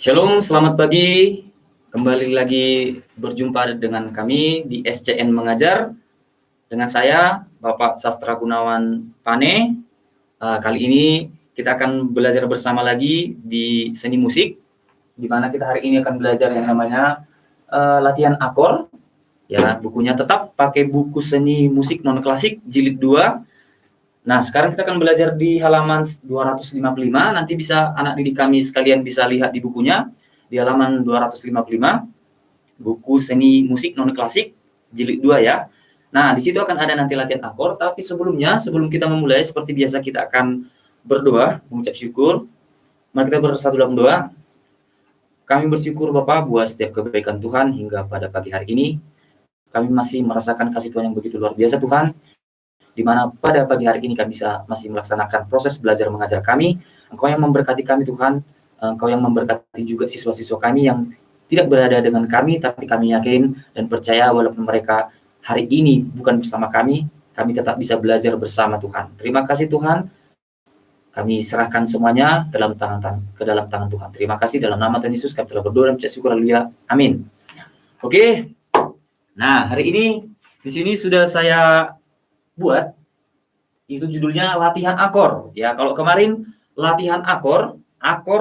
Shalom, selamat pagi. Kembali lagi berjumpa dengan kami di SCN Mengajar. Dengan saya, Bapak Sastra Gunawan Pane. Kali ini kita akan belajar bersama lagi di seni musik, di mana kita hari ini akan belajar yang namanya latihan akor. Ya, bukunya tetap pakai buku seni musik non klasik jilid 2. Nah, sekarang kita akan belajar di halaman 255. Nanti bisa anak didik kami sekalian bisa lihat di bukunya di halaman 255, buku seni musik non klasik jilid 2 ya. Nah, di situ akan ada nanti latihan akor, tapi sebelumnya sebelum kita memulai seperti biasa kita akan berdoa, mengucap syukur. Mari kita bersatu dalam doa. Kami bersyukur Bapak buat setiap kebaikan Tuhan hingga pada pagi hari ini. Kami masih merasakan kasih Tuhan yang begitu luar biasa Tuhan, di mana pada pagi hari ini kami bisa masih melaksanakan proses belajar mengajar kami. Engkau yang memberkati kami Tuhan, Engkau yang memberkati juga siswa-siswa kami yang tidak berada dengan kami, tapi kami yakin dan percaya walaupun mereka hari ini bukan bersama kami tetap bisa belajar bersama Tuhan. Terima kasih Tuhan, kami serahkan semuanya ke dalam tangan Tuhan. Terima kasih dalam nama Tuhan Yesus kami telah berdoa dan mengucap syukur, haleluya, amin. Oke, nah hari ini di sini sudah saya buat, itu judulnya latihan akor ya. Kalau kemarin latihan akor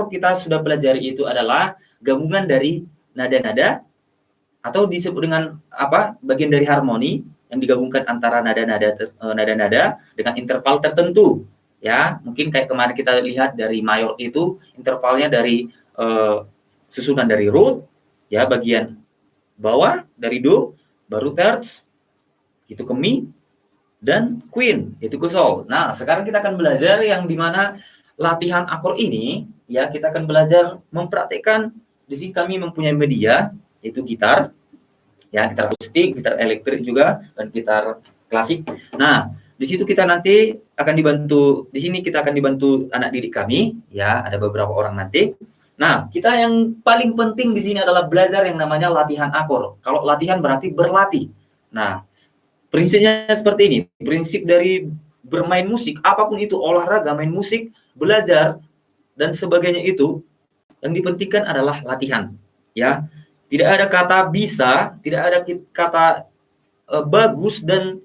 kita sudah pelajari itu adalah gabungan dari nada-nada atau disebut dengan apa, bagian dari harmoni yang digabungkan antara nada-nada dengan interval tertentu ya. Mungkin kayak kemarin kita lihat dari mayor itu intervalnya dari susunan dari root ya, bagian bawah dari do, baru terts itu ke mi, dan queen itu ke sol. Nah, sekarang kita akan belajar yang dimana latihan akor ini ya, kita akan belajar mempraktekkan. Di sini kami mempunyai media yaitu gitar ya, gitar akustik, gitar elektrik juga, dan gitar klasik. Nah, di situ kita nanti akan dibantu, di sini kita akan dibantu anak didik kami ya, ada beberapa orang nanti. Nah, kita yang paling penting di sini adalah belajar yang namanya latihan akor. Kalau latihan berarti berlatih. Nah, prinsipnya seperti ini, prinsip dari bermain musik, apapun itu, olahraga, main musik, belajar, dan sebagainya itu, yang dipentingkan adalah latihan. Ya, tidak ada kata bisa, tidak ada kata bagus dan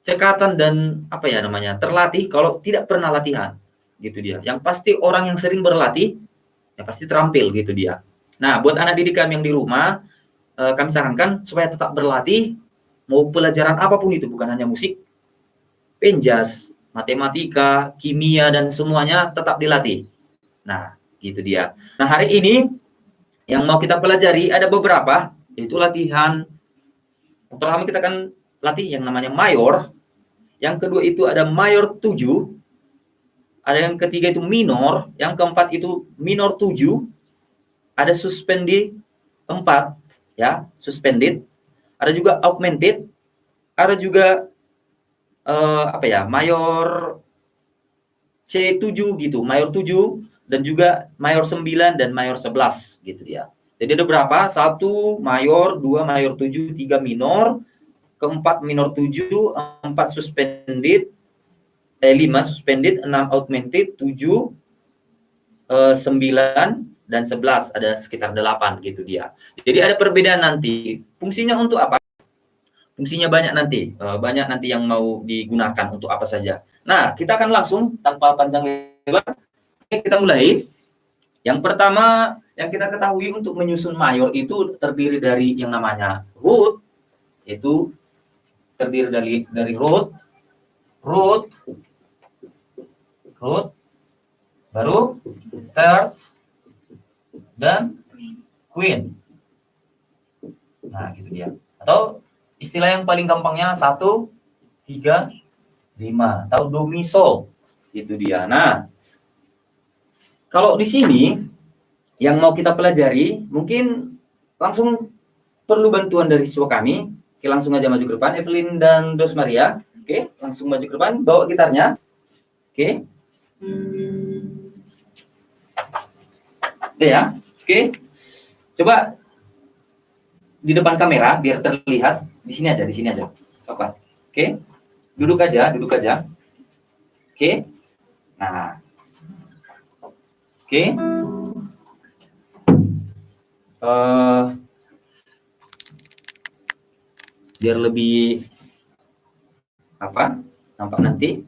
cekatan dan apa ya namanya, terlatih kalau tidak pernah latihan. Gitu dia. Yang pasti orang yang sering berlatih, ya pasti terampil gitu dia. Nah, buat anak didik kami yang di rumah, kami sarankan supaya tetap berlatih. Mau pelajaran apapun itu, bukan hanya musik, penjas, matematika, kimia, dan semuanya tetap dilatih. Nah, gitu dia. Nah, hari ini yang mau kita pelajari ada beberapa, yaitu latihan. Yang pertama kita akan latih yang namanya mayor. Yang kedua itu ada mayor 7. Ada yang ketiga itu minor. Yang keempat itu minor 7. Ada suspended 4, ya, suspended. Ada juga augmented, ada juga apa ya, mayor C7 gitu, mayor 7, dan juga mayor 9 dan mayor 11 gitu ya. Jadi ada berapa? 1 mayor, 2 mayor 7, 3 minor, keempat minor 7, 4 suspended, 5 suspended, 6 augmented, 7, 9 dan 11, ada sekitar 8 gitu dia. Jadi ada perbedaan nanti. Fungsinya untuk apa? Fungsinya banyak nanti, yang mau digunakan untuk apa saja. Nah, kita akan langsung tanpa panjang lebar, kita mulai. Yang pertama yang kita ketahui untuk menyusun mayor itu terdiri dari yang namanya root, itu terdiri dari root, baru terce dan queen. Nah, gitu dia. Atau istilah yang paling gampangnya 1, 3, 5 atau do mi sol. Itu dia. Nah, kalau di sini yang mau kita pelajari, mungkin langsung perlu bantuan dari siswa kami. Oke, langsung aja maju ke depan, Evelyn dan Dos Maria. Oke, langsung maju ke depan, bawa gitarnya. Oke. Oke ya. Oke. Coba di depan kamera biar terlihat. Di sini aja. Oke. Oke. Duduk aja. Oke. Nah. Oke. biar lebih nampak nanti.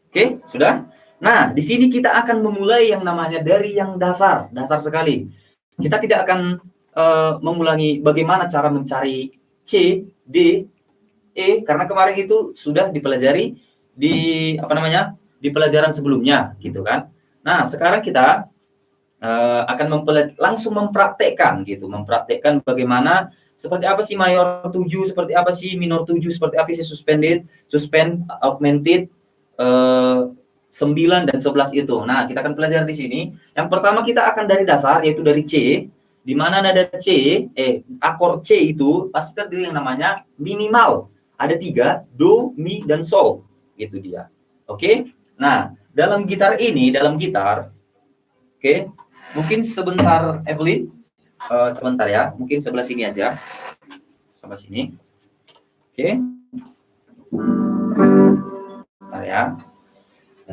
Oke, sudah. Nah, di sini kita akan memulai yang namanya dari yang dasar sekali. Kita tidak akan mengulangi bagaimana cara mencari C, D, E, karena kemarin itu sudah dipelajari di di pelajaran sebelumnya, gitu kan. Nah, sekarang kita akan langsung mempraktekkan mempraktekkan bagaimana seperti apa sih mayor 7, seperti apa sih minor 7, seperti apa sih suspend, augmented, 9 dan 11 itu. Nah, kita akan pelajari di sini. Yang pertama kita akan dari dasar, yaitu dari C, di mana nada C, akor C itu pasti terdiri yang namanya minimal. Ada 3, do, mi, dan sol. Itu dia. Oke? Nah, dalam gitar, oke, mungkin sebentar Evelyn, sebentar ya, mungkin sebelah sini aja, sebelah sini. Oke, bentar ya,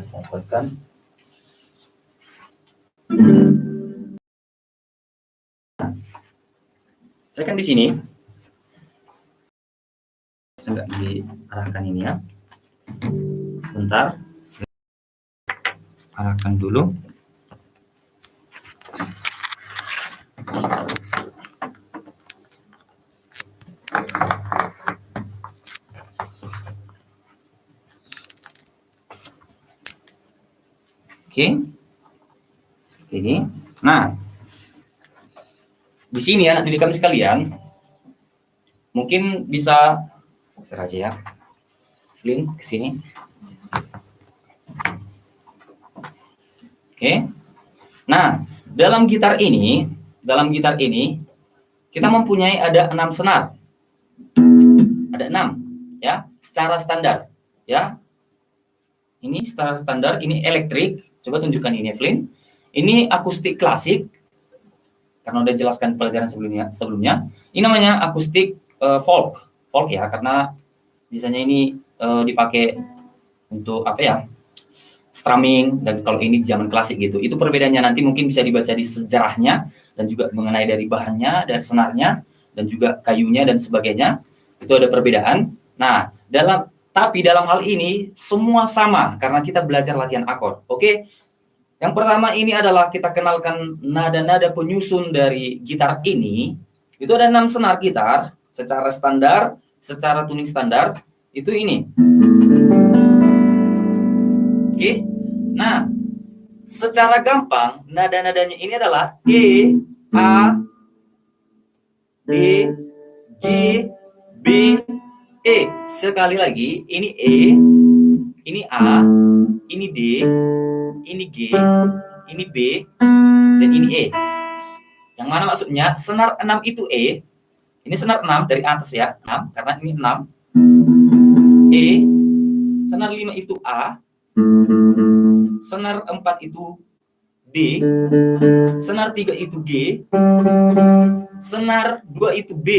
saya buatkan. Saya kan di sini, saya nggak diarahkan ini ya, sebentar, arahkan dulu. Oke, seperti ini. Nah, di sini anak didik kami sekalian, mungkin bisa aja ya, Flynn ke sini. Oke. Nah, dalam gitar ini kita mempunyai ada 6 senar. Ada 6 ya, secara standar ya. Ini secara standar, ini elektrik. Coba tunjukkan ini, Evelyn. Ini akustik klasik. Karena udah jelaskan pelajaran sebelumnya. Ini namanya akustik folk ya, karena biasanya ini dipakai untuk apa ya? Strumming, dan kalau ini zaman klasik gitu. Itu perbedaannya nanti mungkin bisa dibaca di sejarahnya, dan juga mengenai dari bahannya, dari senarnya, dan juga kayunya dan sebagainya. Itu ada perbedaan. Nah, tapi dalam hal ini semua sama karena kita belajar latihan akord. Oke. Yang pertama ini adalah kita kenalkan nada-nada penyusun dari gitar ini. Itu ada 6 senar gitar secara standar, secara tuning standar. Itu ini. Oke. Nah, secara gampang nada-nadanya ini adalah E, A, D, G, B, E. Sekali lagi, ini E, ini A, ini D, ini G, ini B, dan ini E. Yang mana maksudnya senar 6 itu E. Ini senar 6 dari atas ya, 6 karena ini 6. E, senar 5 itu A, senar 4 itu D, senar 3 itu G, senar 2 itu B,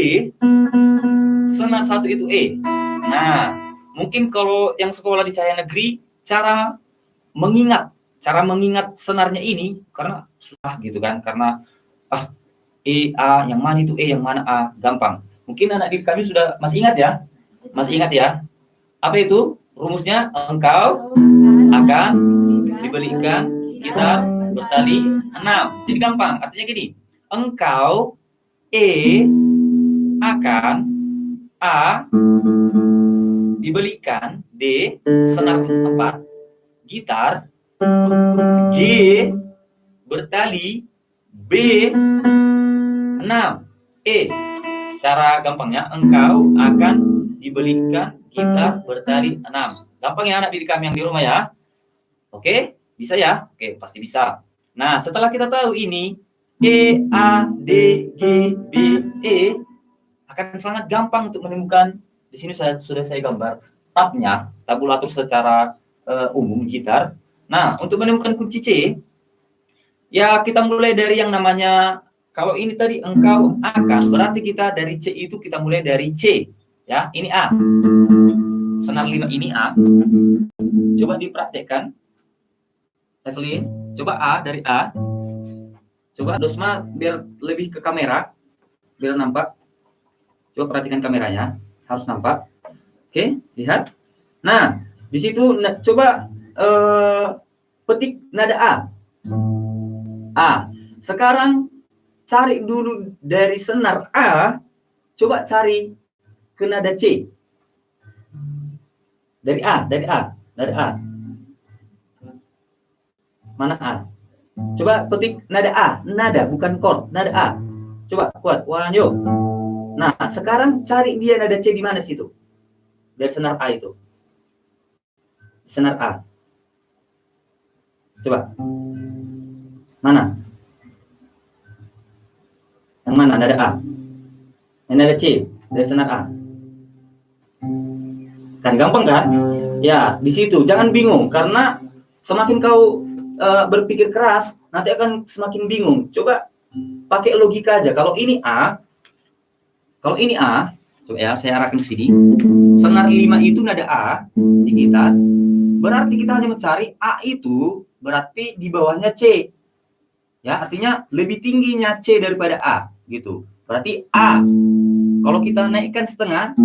senar 1 itu E. Nah, mungkin kalau yang sekolah di Cahaya Negeri, cara mengingat senarnya ini karena susah gitu kan, karena E, A, yang mana itu E, yang mana A, gampang. Mungkin anak didik kami sudah masih ingat ya? Masih ingat ya? Apa itu? Rumusnya, engkau akan dibelikan gitar bertali 6. Jadi gampang, artinya gini, engkau E akan A dibelikan D senar 4 gitar, G bertali, B 6, E. Secara gampangnya, engkau akan dibelikan gitar bertali 6. Gampang ya anak didik kami yang di rumah ya? Oke, bisa ya? Oke, pasti bisa. Nah, setelah kita tahu ini, E, A, D, G, B, E, akan sangat gampang untuk menemukan. Di sini sudah saya gambar tabnya, tabulatur secara umum gitar. Nah, untuk menemukan kunci C, ya kita mulai dari yang namanya, kalau ini tadi engkau akan, berarti kita dari C itu kita mulai dari C. Ya, ini A. Senar 5 ini A. Coba dipraktekkan. Evelyn, coba A, dari A. Coba Dosma biar lebih ke kamera, biar nampak. Coba perhatikan kameranya, harus nampak. Oke, lihat. Nah, di situ coba petik nada A. A. Sekarang cari dulu dari senar A, coba cari ke nada C. Dari A, nada A. Mana A? Coba petik nada A, nada bukan chord, nada A. Coba kuat, wanyo. Nah, sekarang cari dia nada C di mana situ? Dari senar A itu. Senar A. Coba. Mana? Yang mana nada A? Yang nada C dari senar A. Kan gampang kan? Ya, di situ jangan bingung karena semakin kau berpikir keras, nanti akan semakin bingung. Coba pakai logika aja. Kalau ini A, coba ya saya arahkan ke sini. Senar 5 itu nada A di kita. Berarti kita hanya mencari A itu berarti di bawahnya C. Ya, artinya lebih tingginya C daripada A gitu. Berarti A. Kalau kita naikkan setengah,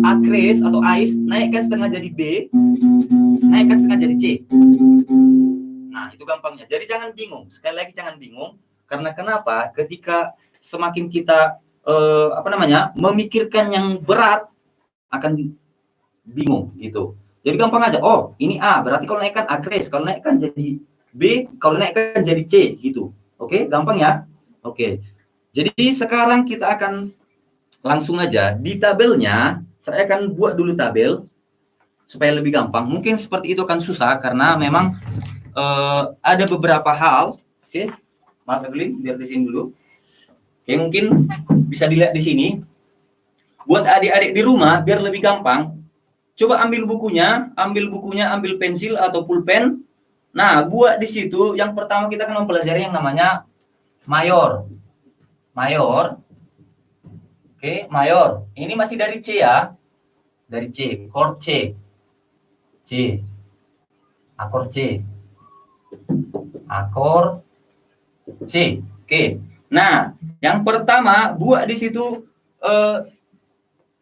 A kres atau ais, naikkan setengah jadi B, naikkan setengah jadi C. Nah, itu gampangnya. Jadi jangan bingung. Sekali lagi jangan bingung. Karena kenapa? Ketika semakin kita memikirkan yang berat, akan bingung gitu. Jadi gampang aja. Oh, ini A. Berarti kalau naikkan A kres, kalau naikkan jadi B, kalau naikkan jadi C gitu. Oke, gampang ya? Oke. Jadi sekarang kita akan langsung aja di tabelnya. Saya akan buat dulu tabel supaya lebih gampang. Mungkin seperti itu akan susah karena memang ada beberapa hal. Oke, maaf Evelyn, biar di sini dulu. Oke, mungkin bisa dilihat di sini. Buat adik-adik di rumah biar lebih gampang. Coba ambil bukunya, ambil pensil atau pulpen. Nah, buat di situ yang pertama kita akan mempelajari yang namanya mayor. Mayor. Oke, mayor. Ini masih dari C ya. Dari C, chord C. C. Akor C. Akor C. Oke. Nah, yang pertama buat di situ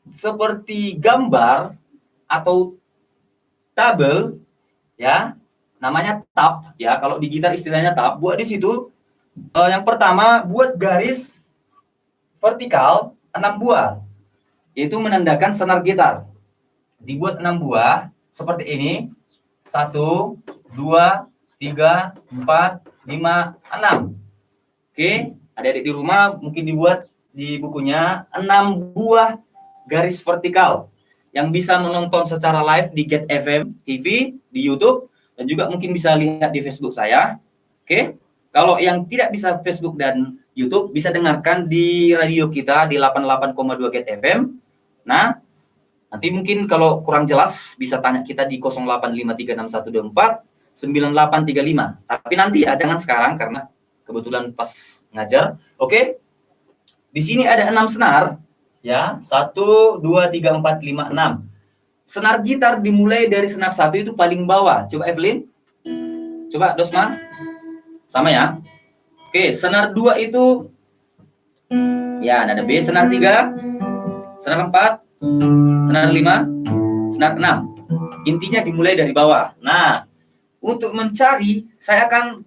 seperti gambar atau tabel ya. Namanya tab ya. Kalau di gitar istilahnya tab. Buat di situ yang pertama buat garis vertikal 6 buah. Itu menandakan senar gitar. Dibuat 6 buah seperti ini. 1, 2, 3, 4, 5, 6. Oke, adik-adik di rumah mungkin dibuat di bukunya 6 buah garis vertikal yang bisa menonton secara live di Get FM TV di YouTube dan juga mungkin bisa lihat di Facebook saya. Oke. Kalau yang tidak bisa Facebook dan YouTube bisa dengarkan di radio kita di 88,2 Get FM. Nah, nanti mungkin kalau kurang jelas bisa tanya kita di 085361249835. Tapi nanti ya jangan sekarang karena kebetulan pas ngajar. Oke. Di sini ada 6 senar ya. 1 2 3 4 5 6. Senar gitar dimulai dari senar 1 itu paling bawah. Coba Evelyn. Coba Dosma. Sama ya. Oke, senar 2 itu ya nada B, senar 3, senar 4, senar 5, senar 6. Intinya dimulai dari bawah. Nah, untuk mencari saya akan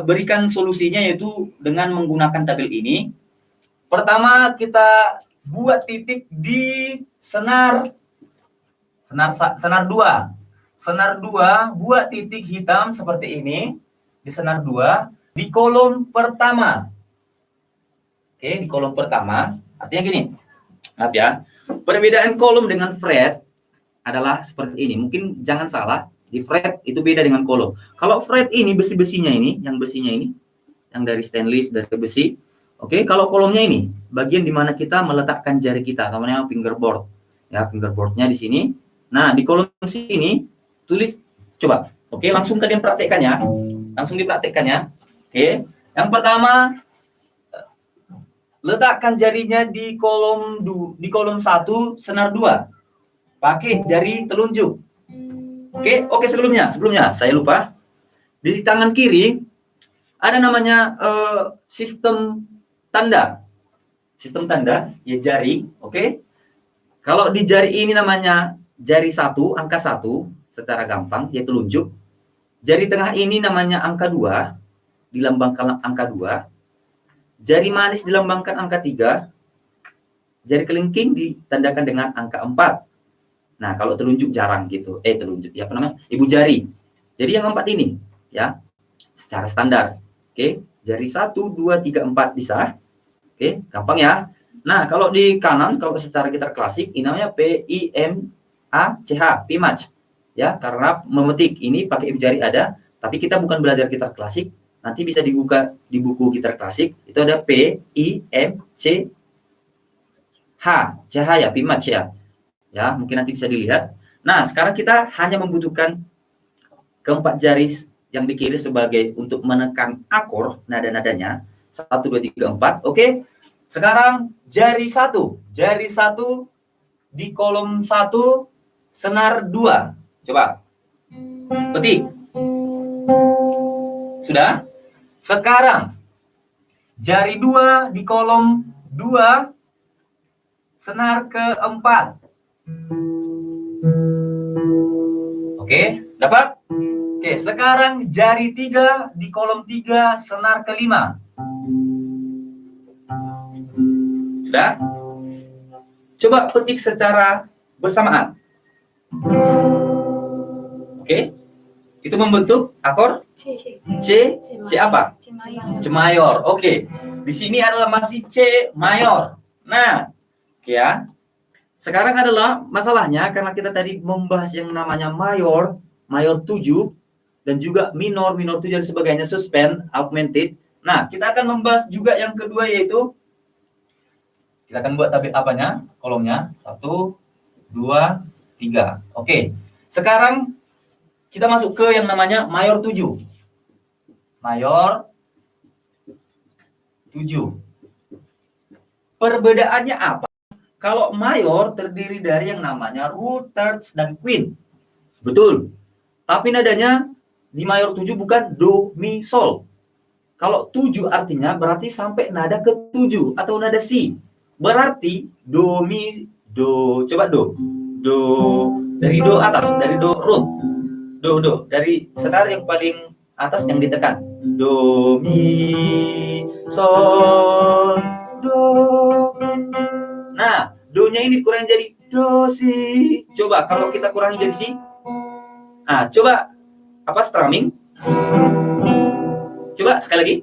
berikan solusinya yaitu dengan menggunakan tabel ini. Pertama kita buat titik di senar 2. Senar 2 buat titik hitam seperti ini di senar 2 di kolom pertama. Oke, di kolom pertama. Artinya gini. Maaf ya. Perbedaan kolom dengan fret adalah seperti ini. Mungkin jangan salah, di fret itu beda dengan kolom. Kalau fret ini besi-besinya ini, yang besinya ini, yang dari stainless, dari besi. Oke, kalau kolomnya ini, bagian di mana kita meletakkan jari kita, namanya fingerboard. Ya, fingerboardnya di sini. Nah, di kolom sini tulis coba. Oke, langsung kalian praktekkan ya. Langsung dipraktekkan ya. Oke. Yang pertama letakkan jarinya di kolom 1 senar 2. Pakai jari telunjuk. Oke, sebelumnya saya lupa. Di tangan kiri ada namanya sistem tanda. Sistem tanda, ya jari, oke. Kalau di jari ini namanya jari 1, angka 1, secara gampang, yaitu telunjuk. Jari tengah ini namanya angka 2, dilambangkan angka 2. Jari manis dilambangkan angka 3. Jari kelingking ditandakan dengan angka 4. Nah, kalau telunjuk jarang gitu. Telunjuk, ya apa namanya? Ibu jari. Jadi yang 4 ini, ya, secara standar. Oke, jari 1, 2, 3, 4 bisa. Oke, gampang ya. Nah, kalau di kanan, kalau secara gitar klasik, ini namanya P-I-M-A-C-H, P-match. Ya, karena memetik ini pakai ibu jari ada, tapi kita bukan belajar gitar klasik. Nanti bisa dibuka di buku gitar klasik, itu ada P-I-M-C-H, C-H ya, P-match ya. Ya, mungkin nanti bisa dilihat. Nah, sekarang kita hanya membutuhkan keempat jari yang di kiri sebagai untuk menekan akor nada-nadanya. 1, 2, 3, 4. Oke. Sekarang jari 1. Jari 1 di kolom 1 senar 2. Coba. Petik. Sudah? Sekarang jari 2 di kolom 2 senar keempat. Oke, dapat? Oke, sekarang jari 3 di kolom 3 senar kelima. Sudah? Coba petik secara bersamaan. Oke? Itu membentuk akor C. C apa? C mayor. Oke. Di sini adalah masih C mayor. Nah, oke ya. Sekarang adalah masalahnya karena kita tadi membahas yang namanya mayor 7 dan juga minor 7 dan sebagainya, suspend, augmented. Nah, kita akan membahas juga yang kedua yaitu kita akan buat tabel apanya? Kolomnya 1, 2, 3. Oke. Sekarang kita masuk ke yang namanya mayor 7. Mayor 7. Perbedaannya apa? Kalau mayor terdiri dari yang namanya root, thirds, dan queen. Betul. Tapi nadanya di mayor 7 bukan do, mi, sol. Kalau 7 artinya berarti sampai nada ke-7 atau nada si. Berarti do, mi, do. Coba do. Do. Dari do atas, dari do root. Do. Dari senar yang paling atas yang ditekan. Do, mi, sol, do. Nah, do-nya ini kurang jadi do, si. Coba kalau kita kurangi jadi si. Nah, coba apa strumming? Coba sekali lagi.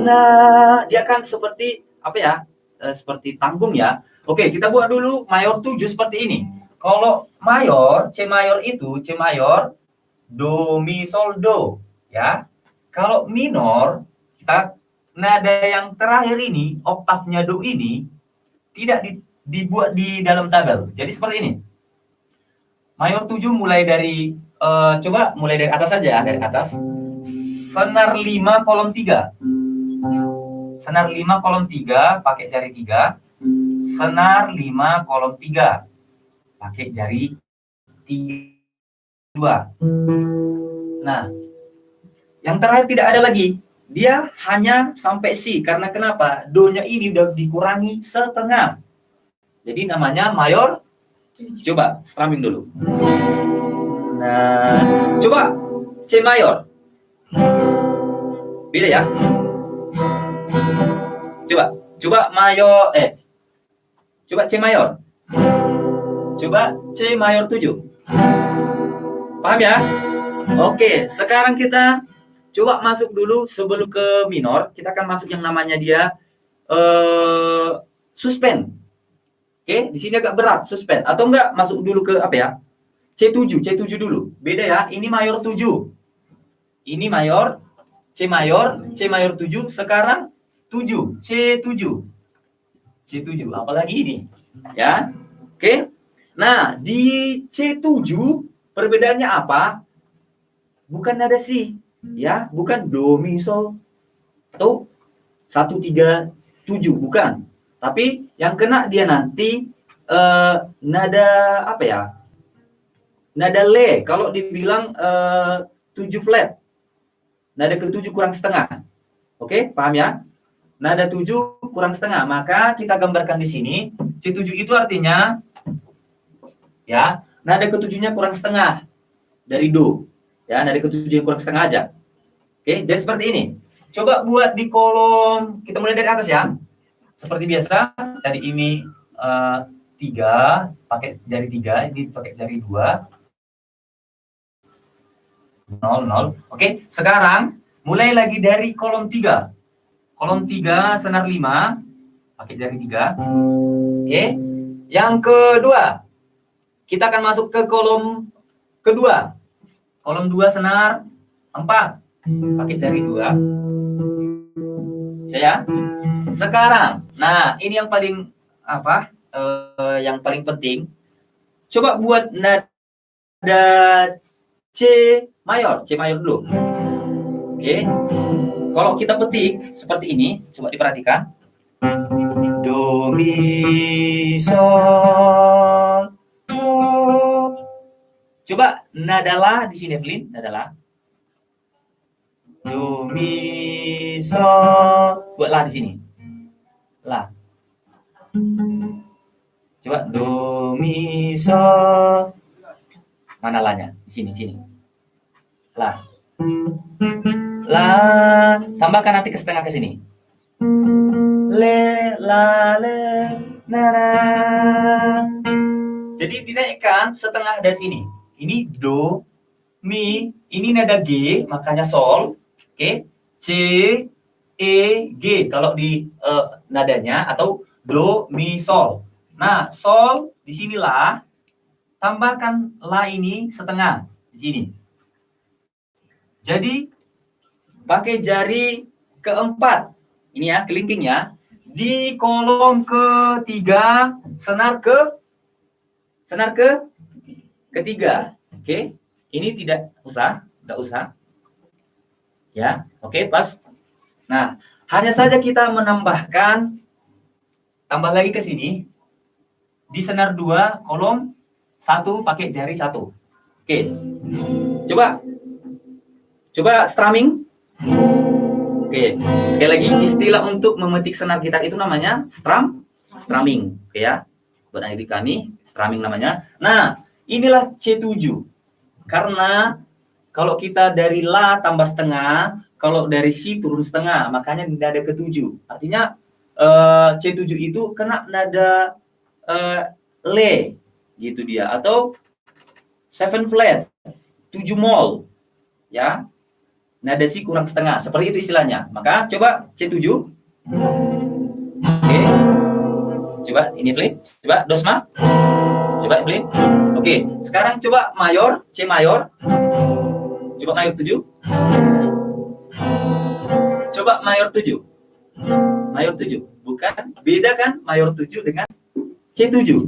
Nah, dia kan seperti apa ya? Seperti tanggung ya. Oke, kita buat dulu mayor 7 seperti ini. Kalau mayor, C mayor itu C mayor do mi sol do, ya. Kalau minor, kita nada yang terakhir ini, oktavnya do ini tidak dibuat di dalam tabel. Jadi seperti ini. Mayor 7 mulai dari coba mulai dari atas saja, dari atas. Senar 5 kolom 3. Senar 5 kolom 3 pakai jari 3. Senar 5 kolom 3 pakai jari 2. Nah, yang terakhir tidak ada lagi. Dia hanya sampai si. Karena kenapa? Do-nya ini udah dikurangi setengah. Jadi namanya mayor. Coba strumming dulu. Nah, coba C mayor. Beda ya. Coba mayor coba C mayor. Coba C mayor 7. Paham ya? Oke, sekarang kita coba masuk dulu sebelum ke minor. Kita akan masuk yang namanya dia suspend. Oke, di sini agak berat suspend atau enggak masuk dulu ke apa ya? C7 dulu. Beda ya. Ini mayor 7. Ini mayor C mayor 7, sekarang 7, C7. Apalagi ini? Ya. Oke. Nah, di C7 perbedaannya apa? Bukan nada si, ya, bukan do mi sol atau 1 3 7, bukan. Tapi yang kena dia nanti nada apa ya? Nada le. Kalau dibilang 7 flat. nada ke-7 kurang setengah. Oke, paham ya? Nada 7 kurang setengah, maka kita gambarkan di sini. C7 itu artinya, ya, nada ke-7-nya kurang setengah dari Do. Ya, nada ke-7 yang kurang setengah aja. Oke, jadi seperti ini. Coba buat di kolom, kita mulai dari atas ya. Seperti biasa, tadi ini 3, pakai jari 3, ini pakai jari 2. 0, 0. Oke, sekarang mulai lagi dari kolom 3. Kolom 3, senar 5, pakai jari 3. Oke, yang kedua, kita akan masuk ke kolom kedua. Kolom 2, senar 4, pakai jari 2. Saya. Sekarang, nah ini yang paling yang paling penting. Coba buat nada C mayor dulu. Oke. Kalau kita petik seperti ini, coba diperhatikan. Do, mi, sol, do. Coba nada la di sini, Evelyn, nada la. Do, mi, sol. Buat la di sini. La. Coba do, mi, sol. Mana la-nya? Di sini, sini. La. La. Tambahkan nanti ke setengah ke sini. Le, la, le, na, na. Jadi dinaikkan setengah dari sini. Ini do, mi, ini nada G, makanya sol. Oke. C, E, G kalau di nadanya, atau do, mi, sol. Nah, sol di sinilah, tambahkan la ini setengah di sini. Jadi pakai jari keempat, ini ya, kelingking ya, di kolom ketiga, senar ketiga. Oke, ini tidak usah. Ya, oke, pas. Nah, hanya saja kita menambahkan, tambah lagi ke sini, di senar 2, kolom 1, pakai jari 1. Oke, coba strumming. Oke, sekali lagi, istilah untuk memetik senar gitar itu namanya strumming. Oke ya, buat adik kami, strumming namanya. Nah, inilah C7. Karena kalau kita dari la tambah setengah, kalau dari si turun setengah, makanya nada ke-7. Artinya C7 itu kena nada le, gitu dia, atau 7 flat, 7 mol, ya. Nada si kurang setengah, seperti itu istilahnya. Maka coba C7. Oke. Coba ini flip, coba dosma. Coba flip. Oke, sekarang coba mayor, C mayor. Coba mayor 7. Coba mayor 7. Mayor 7. Bukan, beda kan mayor 7 dengan C7.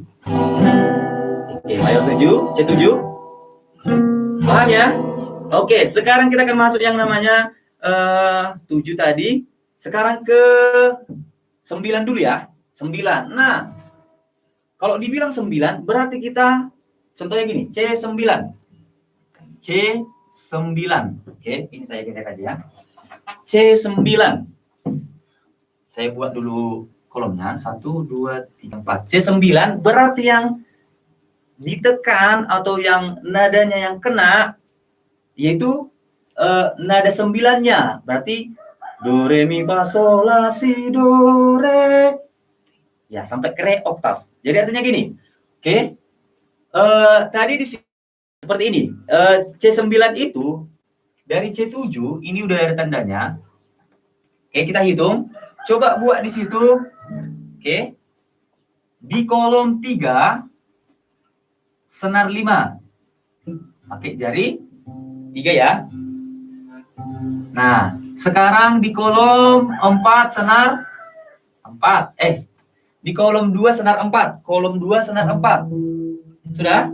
Oke, mayor 7, C7. Paham ya? Oke, sekarang kita akan masuk yang namanya 7 tadi. Sekarang ke 9 dulu ya. 9. Nah, kalau dibilang 9, berarti kita, contohnya gini, C9. C9. Oke, ini saya geser aja ya. C9. Saya buat dulu kolomnya. 1, 2, 3, 4. C9 berarti yang ditekan atau yang nadanya yang kena, yaitu nada 9-nya. Berarti do, re, mi, fa, sol, la, si, do, re. Ya, sampai ke re oktav. Jadi artinya gini. Oke. Tadi di sini seperti ini. C9 itu dari C7, ini udah ada tandanya. Oke, kita hitung. Coba buat di situ. Oke. Di kolom 3, senar 5. Pakai jari 3 ya. Nah, sekarang di kolom 4, senar 4. Di kolom 2, senar 4. Kolom 2, senar 4. Sudah?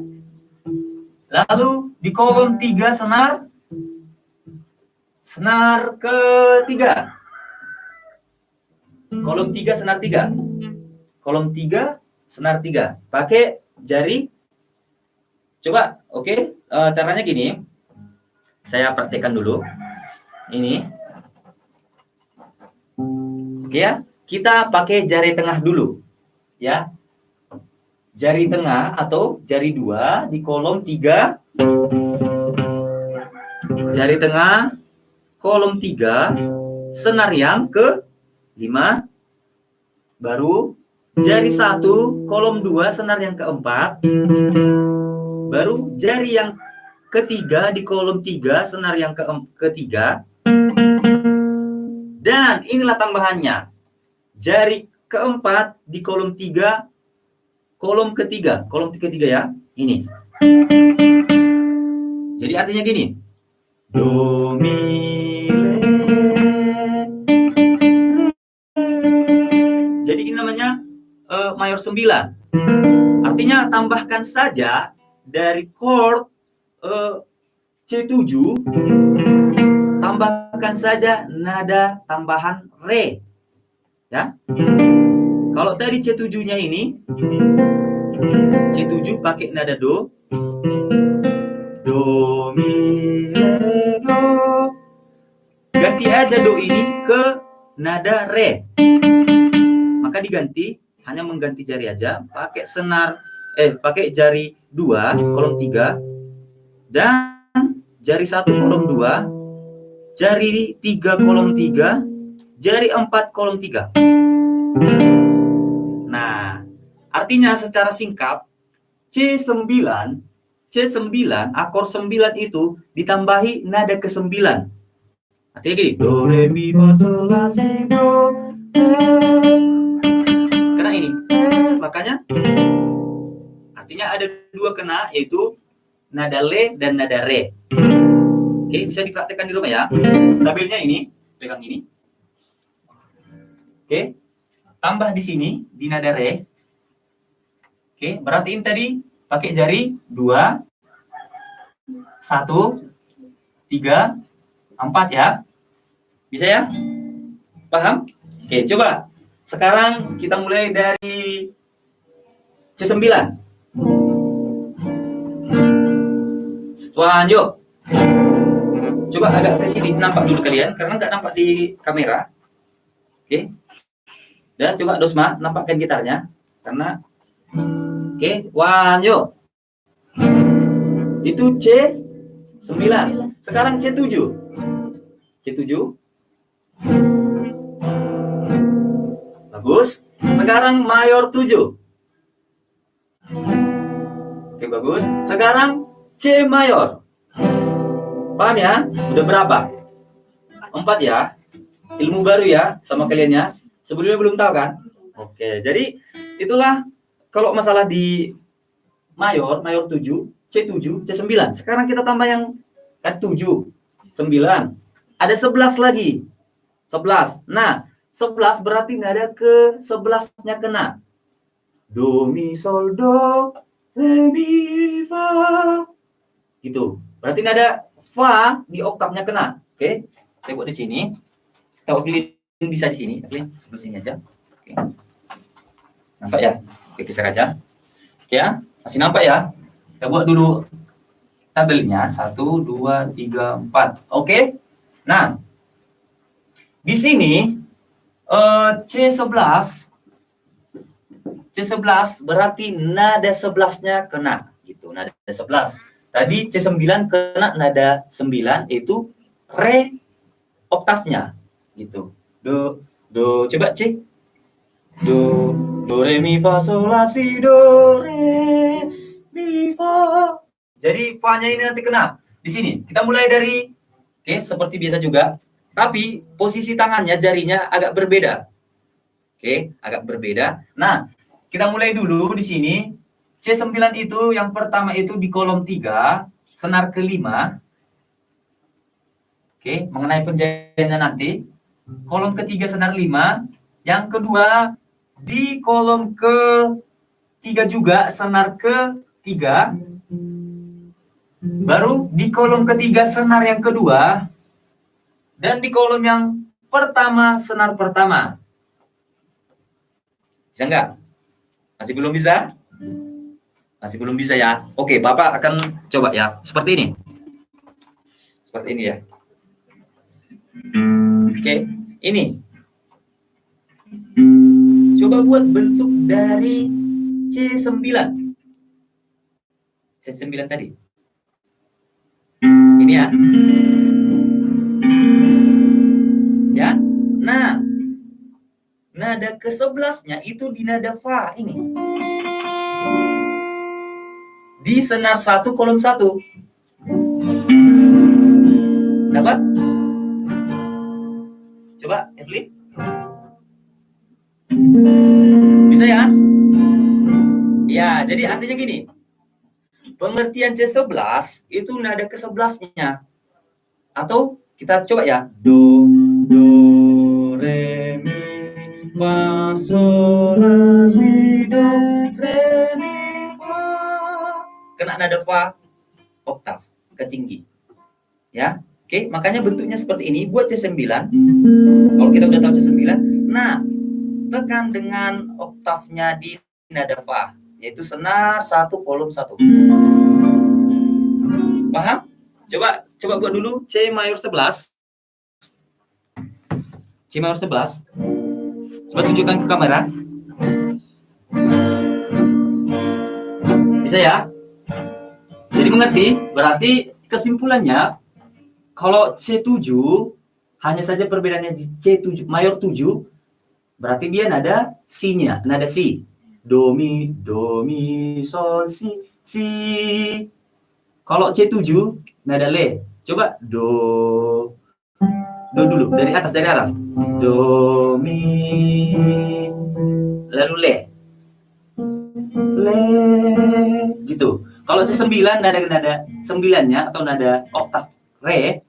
Lalu di kolom 3, senar ketiga. Kolom 3, senar 3. Kolom 3, senar 3. Pakai jari. Coba, oke. Caranya gini. Saya praktekkan dulu. Ini. Oke ya, kita pakai jari tengah dulu. Ya. Jari tengah atau jari 2 di kolom 3. Jari tengah, kolom 3, senar yang ke-5. Baru jari 1, kolom 2, senar yang ke-4. Baru jari yang ketiga di kolom 3, senar yang ketiga. Dan inilah tambahannya. Jari keempat di kolom 3, kolom ketiga ya. Ini. Jadi artinya gini. Do, mi, le. Jadi ini namanya mayor 9. Artinya tambahkan saja dari chord C7, tambahkan saja nada tambahan re. Ya. Kalau tadi C7-nya ini, C7 pakai nada do. Do, mi, re, do. Ganti aja do ini ke nada re. Maka diganti, hanya mengganti jari aja, pakai senar, pakai jari 2, kolom 3, dan jari 1, kolom 2, jari 3, kolom 3, jari 4, kolom 3. Nah, artinya secara singkat, C9, akor 9 itu ditambahi nada ke-9. Artinya gini, do, re, mi, fa, sol, la, si, do, kena ini. Makanya, artinya ada 2 kena, yaitu nada le dan nada re. Oke, bisa dipraktekkan di rumah ya. Tabelnya ini, pegang ini. Oke, tambah di sini, di nada re. Oke, berarti ini tadi pakai jari 2, 1, 3, 4 ya. Bisa ya? Paham? Oke, coba. Sekarang kita mulai dari C9. Lanjut. Coba agak ke sini, nampak dulu kalian, karena nggak nampak di kamera. Oke. Dan coba Dosma, nampakkan gitarnya. Karena, oke, lanjut. Itu C9. Sekarang C7. C7. Bagus. Sekarang mayor 7. Oke, bagus. Sekarang C mayor. Paham ya? Udah berapa? 4 ya. Ilmu baru ya sama kalian ya. Sebelumnya belum tahu kan? Oke, jadi itulah kalau masalah di mayor 7, C7, C9. Sekarang kita tambah yang kan 7, 9. Ada 11 lagi. 11. Nah, 11 berarti nada ke 11-nya kena. Do, mi, sol, do, re, mi, fa. Gitu. Berarti nada fa di oktavnya kena. Oke. Saya buat di sini. Kalau kalian bisa di sini, kalian sebelah sini aja. Oke. Nampak ya? Oke, geser aja. Oke ya. Masih nampak ya? Kita buat dulu tabelnya. 1, 2, 3, 4. Oke. Nah, di sini C11 berarti nada 11-nya kena gitu, nada 11. Tadi C9 kena nada 9 itu re oktavnya gitu. Do coba cek. Do re mi fa sol la si do re mi fa. Jadi fa-nya ini nanti kena. Di sini kita mulai dari seperti biasa juga. Tapi posisi tangannya, jarinya agak berbeda. Oke, agak berbeda. Nah, kita mulai dulu di sini. C9 itu yang pertama itu di kolom 3, senar ke-5. Oke, mengenai penjariannya nanti. Kolom ketiga senar 5. Yang kedua di kolom ke-3 juga senar ke-3. Baru di kolom ketiga senar yang kedua. Dan di kolom yang pertama, senar pertama. Bisa nggak? Masih belum bisa? Masih belum bisa ya? Oke, Bapak akan coba ya. Seperti ini. Seperti ini ya. Oke, ini. Coba buat bentuk dari C9. C9 tadi. Ini ya. Ya. Nah, nada ke-11-nya itu di nada fa ini. Di senar 1 kolom 1. Dapat? Coba, Evelyn. Bisa ya? Ya, jadi artinya gini. Pengertian C11 itu nada ke-11-nya. Atau kita coba ya. Do, re, mi, fa, sol, la, si, do, re, mi, fa. Kena nada fa oktav ke tinggi. Ya. Oke, makanya bentuknya seperti ini. Buat C9, kalau kita udah tahu C9, nah, tekan dengan oktavnya di nada fa, yaitu senar 1 kolom 1. Paham? Coba buat dulu C mayor 11. C mayor 11. Coba tunjukkan ke kamera. Bisa ya? Jadi mengerti? Berarti kesimpulannya kalau C7 hanya saja perbedaannya di C7 mayor 7, berarti dia nada si-nya, nada si. Do mi sol si. Kalau C7 nada le. Coba do dulu dari atas. Do mi lalu le gitu. Kalau C9 nada 9-nya atau nada oktav re,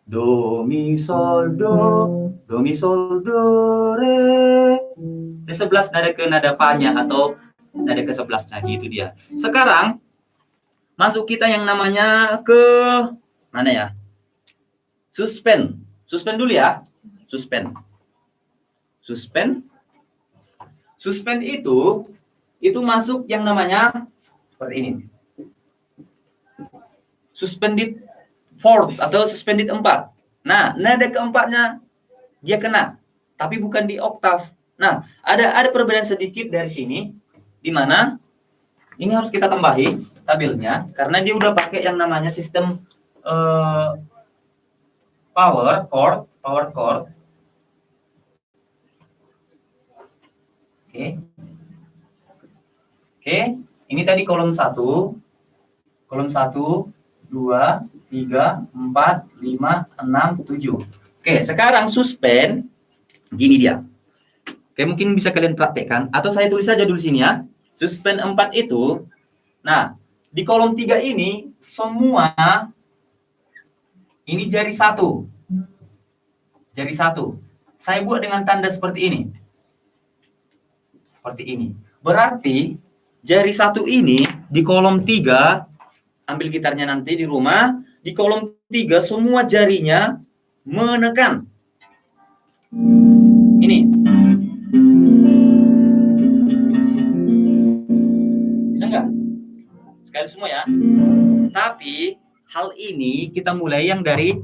do mi sol do re. C11 nada ke nada fa-nya atau nada ke-11-nya gitu dia. Sekarang masuk kita yang namanya ke mana ya? Suspend dulu ya. Suspend itu masuk yang namanya seperti ini. Suspended fourth atau suspended 4. Nah, nada keempatnya dia kena, tapi bukan di oktav. Nah, ada perbedaan sedikit dari sini, di mana ini harus kita tambahi tabelnya, karena dia udah pakai yang namanya sistem power chord. Oke, ini tadi kolom 1, 2, 3, 4, 5, 6, 7. Oke, sekarang suspend, gini dia. Oke, mungkin bisa kalian praktekkan, atau saya tulis saja dulu sini ya. Suspend 4 itu, nah, di kolom 3 ini, semua, ini jari 1. Saya buat dengan tanda seperti ini. Berarti, jari 1 ini, di kolom 3, ambil gitarnya nanti di rumah, di kolom 3 semua jarinya menekan. Ini. Bisa nggak? Sekali semua ya. Tapi hal ini kita mulai yang dari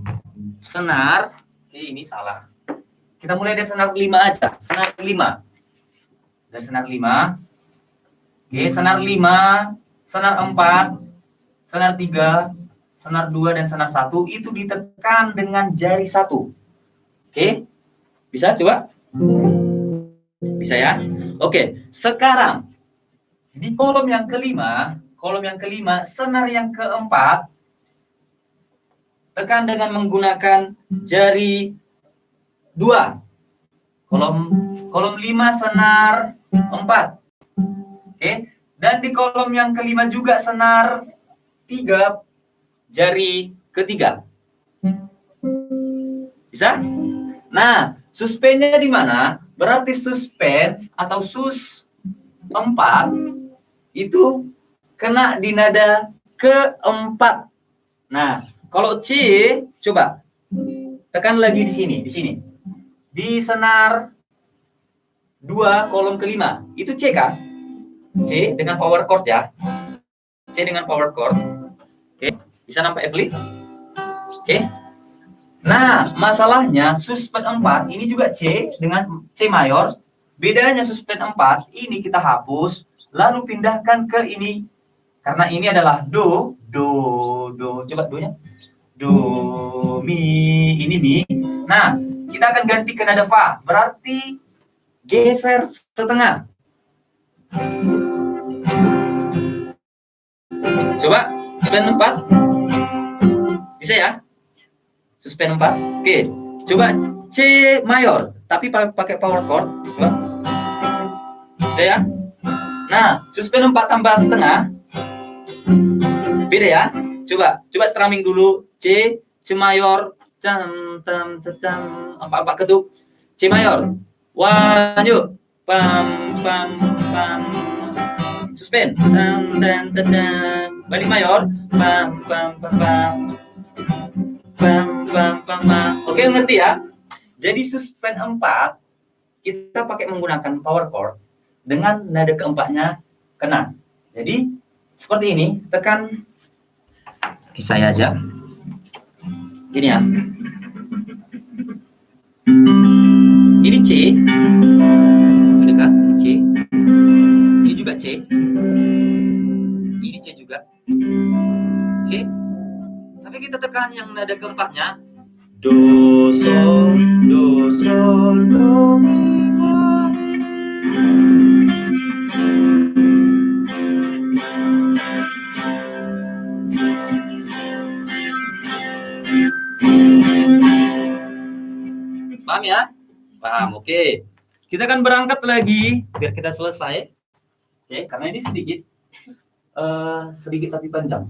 senar. Oke, ini salah. Kita mulai dari senar 5 aja. Senar 5. Dari senar 5. Oke, senar 5, senar 4, senar 3, senar 2, dan senar 1 itu ditekan dengan jari 1. Oke? Bisa coba? Bisa ya? Oke, sekarang di kolom yang kelima, senar yang keempat, tekan dengan menggunakan jari 2. Kolom 5 senar 4. Oke, dan di kolom yang kelima juga senar 3, jari ketiga. Bisa? Nah, suspendnya di mana? Berarti suspend atau sus 4 itu kena di nada keempat. Nah, kalau C, coba tekan lagi di sini. Di senar 2 kolom kelima, itu C kan? C dengan power chord ya. C dengan power chord. Oke, bisa nampak Evelyn? Oke. Nah, masalahnya suspend 4 ini juga C dengan C mayor. Bedanya suspend 4 ini kita hapus lalu pindahkan ke ini. Karena ini adalah do, do. Coba do-nya. Do, mi, ini mi. Nah, kita akan ganti ke nada fa. Berarti geser setengah. Coba suspend 4. Bisa ya? Suspend 4. Oke. Coba C mayor tapi pakai power chord. Coba. Bisa ya? Nah, suspend 4 tambah setengah. Beda ya? Coba strumming dulu. C mayor, cam, empat keduk. C mayor. One, yuk. Pam, pam, pam. Suspend. Balik mayor. Pam, pam, pam, pam. Pam, pam, pam, pam. Oke, ngerti ya? Jadi suspend 4 kita pakai menggunakan power chord dengan nada keempatnya kena. Jadi seperti ini, tekan saya aja. Gini ya. Ini C. Mendekat, ini C. Ini juga C. Ini C juga. Oke. Tapi kita tekan yang nada keempatnya. Do, sol, do, mi, fa. Paham ya? Paham, oke. Kita akan berangkat lagi biar kita selesai. Oke, karena ini sedikit tapi panjang.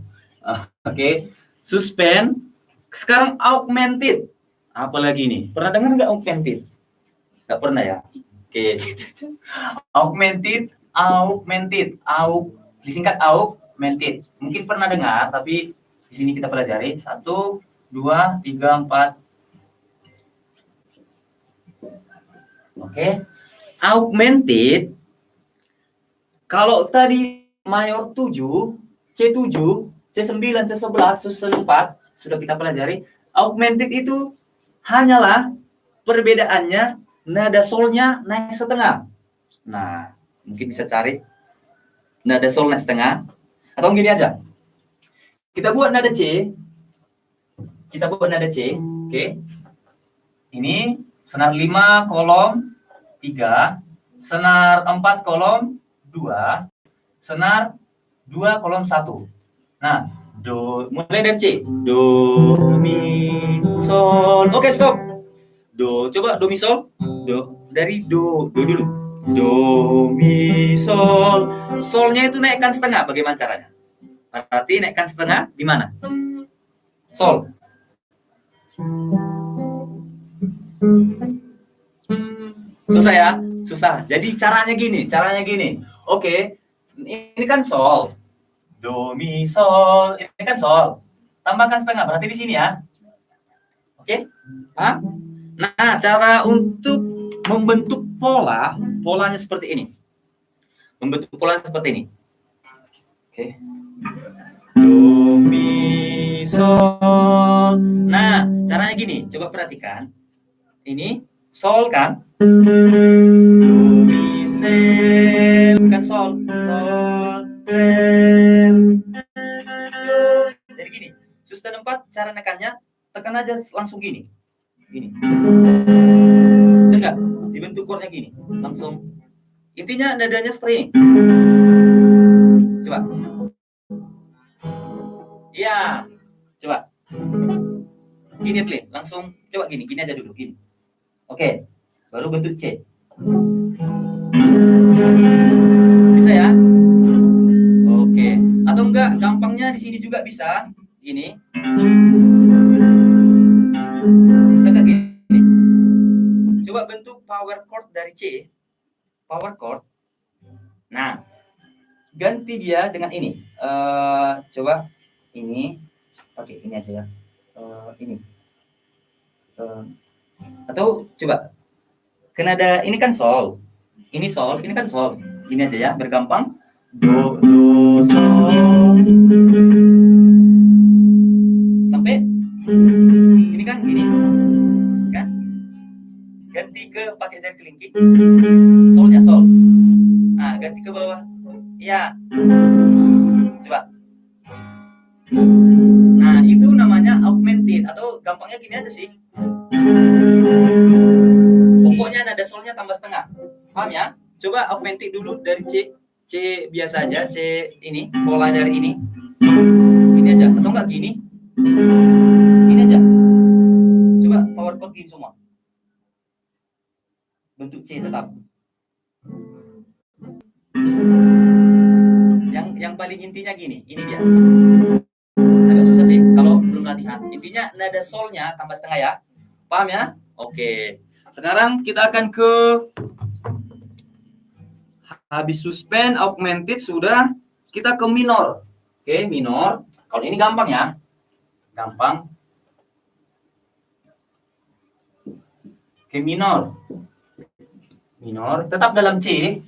Oke. Suspend. Sekarang augmented. Apa lagi nih? Pernah dengar nggak augmented? Nggak pernah ya? Oke. Augmented. Disingkat augmented. Mungkin pernah dengar, tapi di sini kita pelajari. 1, 2, 3, 4. Oke. Augmented. Kalau tadi mayor 7, C7, C9, C11, susun 4 sudah kita pelajari. Augmented itu hanyalah perbedaannya nada solnya naik setengah. Nah, mungkin bisa cari nada sol naik setengah. Atau gini aja. Kita buat nada C. Oke. Ini senar 5 kolom 3, senar 4 kolom 2, senar 2 kolom 1. Nah, do, mulai dari C. Do, mi, sol. Oke, stop. Do, coba do, mi, sol. Do, dari do dulu. Do, mi, sol. Solnya itu naikkan setengah. Bagaimana caranya? Berarti naikkan setengah di mana? Sol. Susah ya? Susah. Jadi caranya gini. Oke. Ini kan sol. Do, mi, sol. Ini kan sol. Tambahkan setengah. Berarti di sini ya. Oke? Hah? Nah, cara untuk membentuk polanya seperti ini. Membentuk pola seperti ini. Oke. Do, mi, sol. Nah, caranya gini. Coba perhatikan. Ini sol kan? Do, mi, sel. Bukan sol. Sol, sel. Do. Jadi gini. Suspend 4, cara nekannya, tekan aja langsung gini. Gini. Enggak? Dibentuk chordnya gini. Langsung. Intinya nadanya seperti ini. Coba. Iya. Coba. Gini, Play. Langsung. Coba gini. Gini aja dulu. Gini. Oke. Baru bentuk C. Bisa ya? Oke. Atau enggak, gampangnya di sini juga bisa. Gini. Bisa enggak gini? Coba bentuk power chord dari C. Power chord. Nah, ganti dia dengan ini. Coba ini. Pakai ini aja ya. Ini. Atau coba ke nada ini kan sol. Ini sol, ini kan sol. Ini aja ya, bergampang. Do, sol. Sampai ini kan Ini kan ganti ke pakai jari kelingking, solnya sol. Nah, ganti ke bawah. Ya, coba. Nah, itu namanya augmented, atau gampangnya gini aja sih. Pokoknya nada solnya tambah setengah. Paham ya? Coba augmented dulu dari C. C biasa aja, C ini, pola dari ini. Ini aja, atau enggak gini. Ini aja. Coba power chord gini semua. Bentuk C tetap. Yang paling intinya gini, ini dia. Agak susah sih kalau belum latihan. Intinya nada solnya tambah setengah ya. Paham ya? Oke. Sekarang kita akan ke habis suspend, augmented sudah, kita ke minor. Oke, minor. Kalau ini gampang ya. Gampang. Oke, minor. Minor tetap dalam C.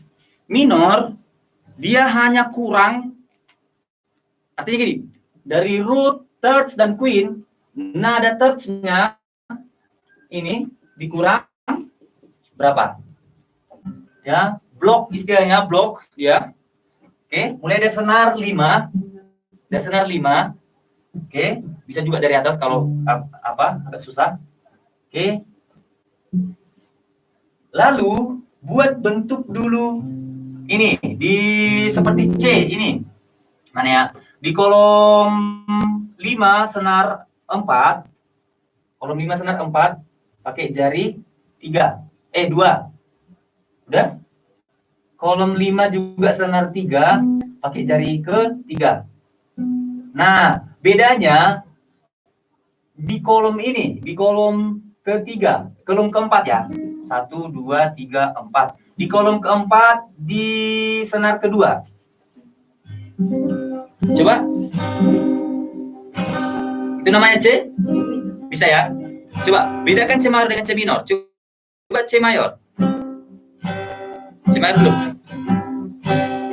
Minor dia hanya kurang, artinya gini, dari root, thirds, dan queen, nada thirds-nya ini dikurang berapa? Ya, blok istilahnya, blok ya. Oke, mulai dari senar 5. Dari senar 5. Oke, bisa juga dari atas kalau agak susah. Oke. Lalu buat bentuk dulu ini di seperti C ini. Mana ya? Di kolom 5 senar 4. Kolom 5 senar 4 pakai jari 3. 2. Udah? Kolom 5 juga senar 3 pakai jari ke-3. Nah, bedanya di kolom ini, di kolom ketiga, kolom keempat ya. 1, 2, 3, 4. Di kolom keempat di senar kedua. Coba. Itu namanya C? Bisa ya? Coba bedakan C mayor dengan C minor. Coba C mayor. C mayor dulu.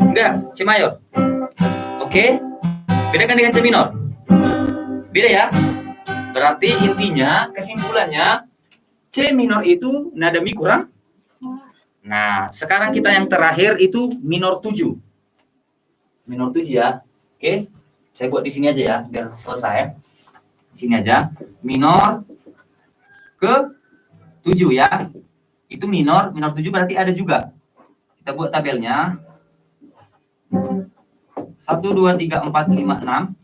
Enggak, C mayor. Oke. Bedakan dengan C minor. Beda ya? Berarti intinya, kesimpulannya, C minor itu nada mi kurang. Nah, sekarang kita yang terakhir itu minor 7. Minor 7 ya. Oke. Saya buat di sini aja ya, biar selesai. Sini aja. Minor ke 7 ya. Itu minor 7 berarti ada juga. Kita buat tabelnya. 1, 2, 3, 4, 5, 6.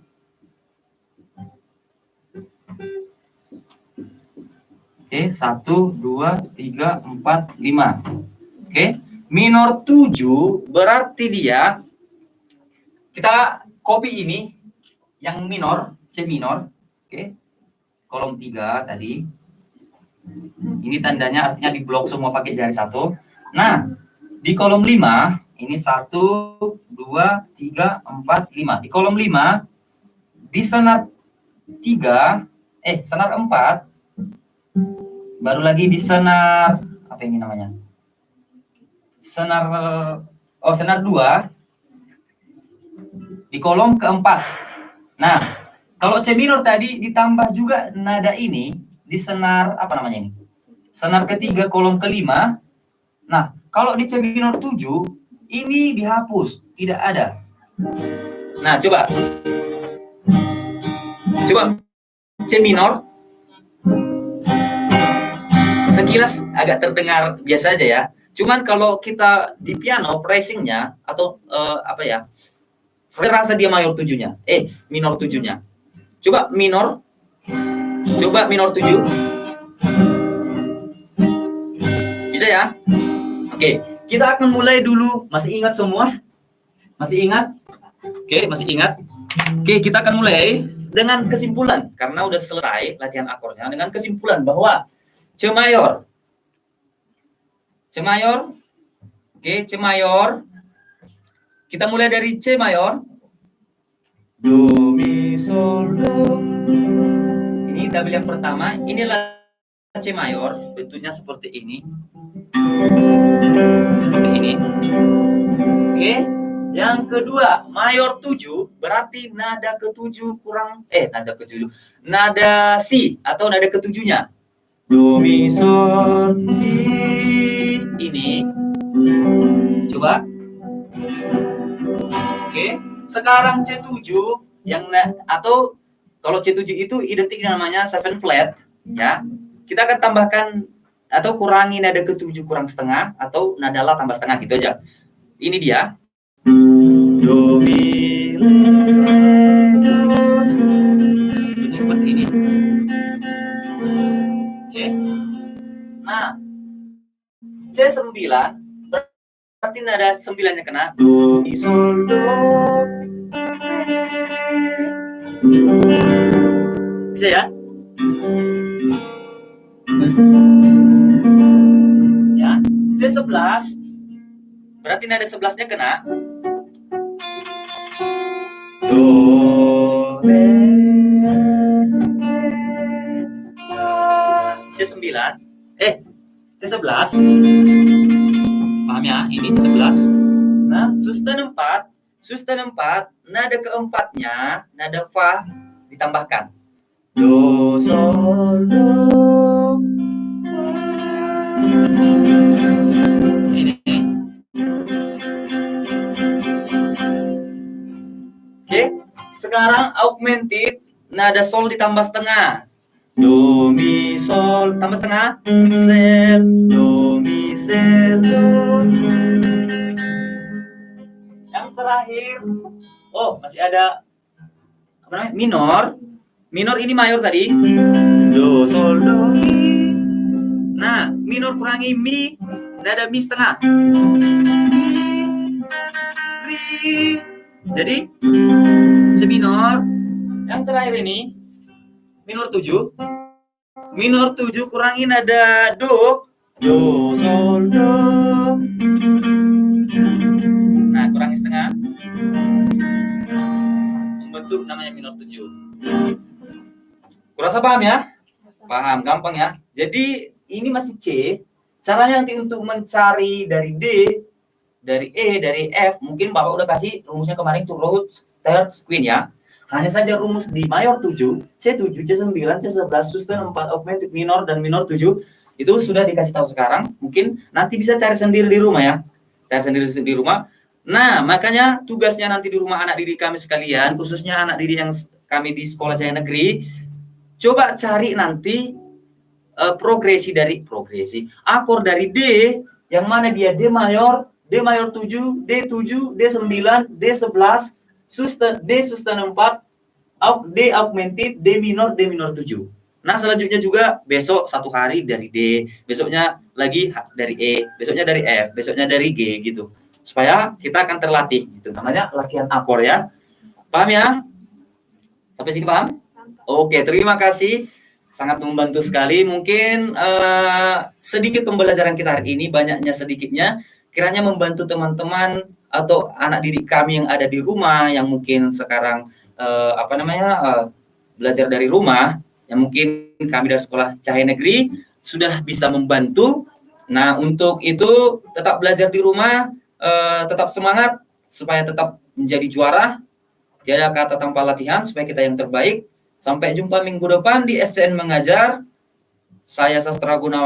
Oke, 1, 2, 3, 4, 5. Oke, minor 7 berarti dia, kita copy ini, yang minor, C minor. Oke, kolom 3 tadi. Ini tandanya artinya di blok semua pakai jari 1. Nah, di kolom 5, ini 1, 2, 3, 4, 5. Di kolom 5, di senar 3, senar 4, baru lagi di senar, apa ini namanya? Senar 2 di kolom keempat. Nah, kalau C minor tadi ditambah juga nada ini di senar apa namanya ini? Senar ketiga kolom kelima. Nah, kalau di C minor 7 ini dihapus, tidak ada. Nah, coba C minor. Sekilas agak terdengar biasa aja ya. Cuman kalau kita di piano pressingnya atau rasa dia mayor 7-nya. Minor 7-nya. Coba minor 7. Bisa ya? Oke, kita akan mulai dulu. Masih ingat semua? Masih ingat? Oke, masih ingat? Oke, kita akan mulai dengan kesimpulan. Karena udah selesai latihan akornya. Dengan kesimpulan bahwa C mayor. Oke, C mayor. Kita mulai dari C mayor. Do, mi, sol, do. Ini tabel yang pertama. Inilah C mayor. Bentuknya seperti ini. Seperti ini. Oke, Yang kedua, mayor 7 berarti nada ketujuh kurang nada ketujuh. Nada si atau nada ketujuhnya. Do mi sol si. Ini. Coba. Oke. Sekarang C7 yang atau kalau C7 itu identik namanya 7 flat, ya. Kita akan tambahkan atau kurangi nada ketujuh kurang setengah atau nada la tambah setengah gitu aja. Ini dia. Do mi do. Itu seperti ini. Oke. Nah, C9 berarti nada 9-nya kena do mi sol do. Bisa ya? Ya, C11 berarti nada 11-nya kena do re C9 C11 paham ya, ini C11. Nah, susten 4 nada keempatnya nada fa ditambahkan do sol do ini. Oke, sekarang augmented nada sol ditambah setengah do mi sol tambah setengah sel do mi sel do. Yang terakhir masih ada apa namanya, minor ini mayor tadi do sol do mi. Nah, minor kurangi mi nada mi setengah ri. Jadi si minor yang terakhir ini minor 7 kurangi nada do sol do. Nah, kurangi setengah membentuk namanya minor 7. Kurasa paham ya? Paham, gampang ya. Jadi ini masih C. Caranya nanti untuk mencari dari D, dari E, dari F, mungkin Bapak udah kasih rumusnya kemarin tuh root, third, queen ya. Hanya saja rumus di mayor 7, C7, C9, C11, susten 4, augmented minor, dan minor 7 itu sudah dikasih tahu sekarang. Mungkin nanti bisa cari sendiri di rumah ya. Cari sendiri di rumah. Nah, makanya tugasnya nanti di rumah anak didik kami sekalian, khususnya anak didik yang kami di sekolah saya negeri, coba cari nanti progresi akor dari D, yang mana dia D mayor 7, D7, D9, D11, susten D susten 4, D augmented, D minor 7. Nah, selanjutnya juga besok satu hari dari D, besoknya lagi dari E, besoknya dari F, besoknya dari G gitu. Supaya kita akan terlatih gitu. Namanya latihan akor ya. Paham ya? Sampai sini paham? Oke, terima kasih. Sangat membantu sekali. Mungkin sedikit pembelajaran kita hari ini, banyaknya sedikitnya, kiranya membantu teman-teman atau anak didik kami yang ada di rumah, yang mungkin sekarang belajar dari rumah, yang mungkin kami dari sekolah Cahaya Negeri sudah bisa membantu. Nah, untuk itu tetap belajar di rumah, tetap semangat supaya tetap menjadi juara. Tiada kata tanpa latihan supaya kita yang terbaik. Sampai jumpa minggu depan di SCN Mengajar. Saya Sastra Gunawan.